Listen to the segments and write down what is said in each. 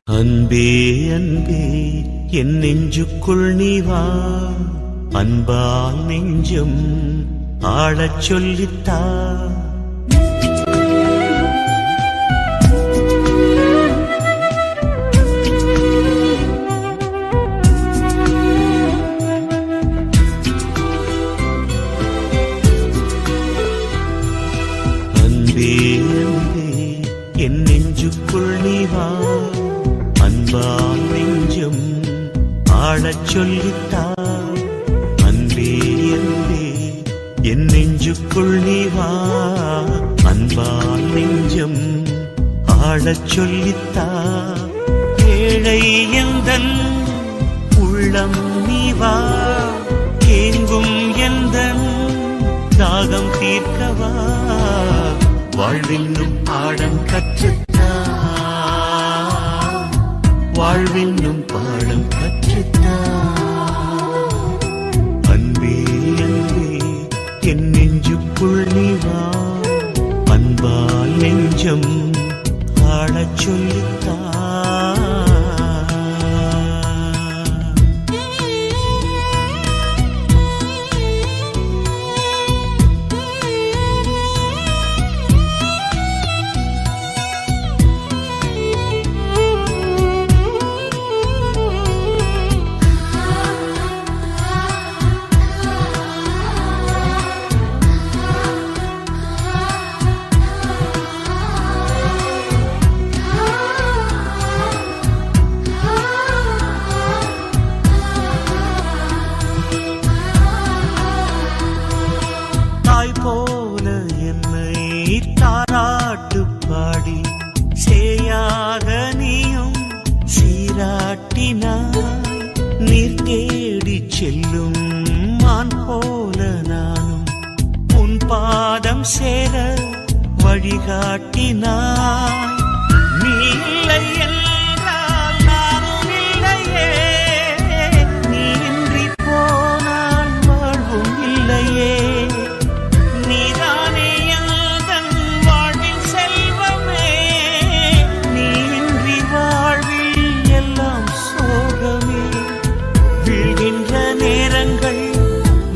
அன்பே அன்பே என் நெஞ்சுக்குள் நீ வா, அன்பால் நெஞ்சம் ஆளச் சொல்லித்தா. அன்பே அன்பே என் நெஞ்சுக்குள் நீ வா, அன்பால் நெஞ்சம் ஆளச் சொல்லித்தா. அன்பே அன்பே என் நெஞ்சுக்குள் நீ வா, அன்பால் நெஞ்சம் ஆளச் சொல்லித்தா. ஏழை எந்தன் உள்ளம் நீ வா, ஏங்கும் எந்தன் தாகம் தீர்க்கவா. வாழ்வென்னும் பாடம் கற்றுத்தா, வாழ்வென்னும் பாடம் கற்றுத்தா. அன்பே அன்பே என் நெஞ்சுக்குள் நீ வா, அன்பால் நெஞ்சம் ஆளச் சொல்லித்தா. போல என்னை தாராட்டு பாடி சேயாக நீயும் சீராட்டினாய். நீர் தேடி செல்லும் மான் போல நானும் உன் பாதம் சேர வழிகாட்டினாய். நீ இல்லை என்றால் நானும் இல்லையே, நீ இன்றி போனால் வாழ்வும் இல்லையே.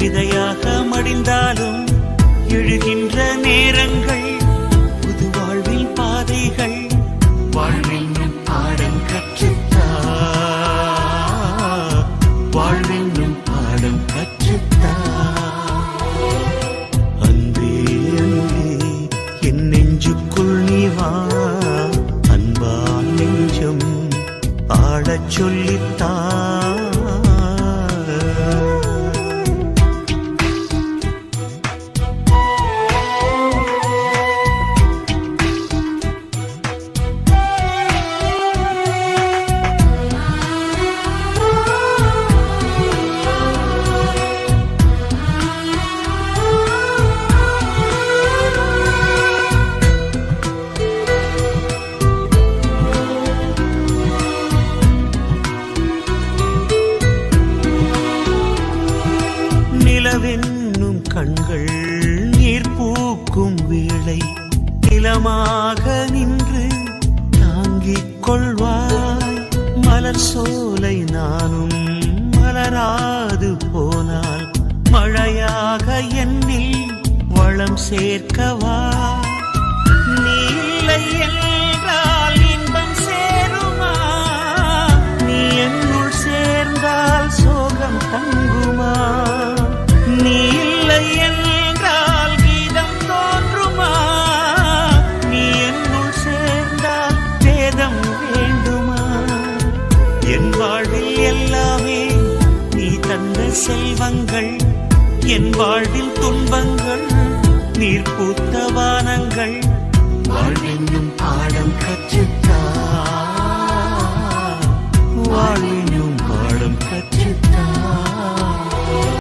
விதையாக மடிந்தாலும் எழுகின்ற நேரங்கள் புது வாழ்வில் பாதைகள். வாழ்வென்னும் பாடம் கற்றுத்தா, வாழ்வென்னும் பாடம் கற்றுத்தா. அன்பே அன்பே என் நெஞ்சுக்குள் நீ வா, அன்பால் நெஞ்சம் ஆளச் சொல்லித்தா. நிலவென்னும் கண்கள் நீர் பூக்கும் வேளை நிலமாக நின்று தாங்கிக் கொள்வாய். மலர் சோலை நானும் மலராது போனால் மழையாக என்னில் வளம் சேர்க்கவா. நீ இல்லை என்றால் இன்பம் சேருமா, நீ என்னுள் சேர்ந்தால் சோகம் தங்குமா. நீ இல்லை என்றால் கீதம் தோன்றுமா, நீ என்னுள் சேர்ந்தால் வேதம் வேண்டுமா. என் வாழ்வில் எல்லாமே நீ தந்த செல்வங்கள், என் வாழ்வில் துன்பங்கள் நீர் பூத்த வானங்கள். வாழ்வென்னும் பாடம் கற்று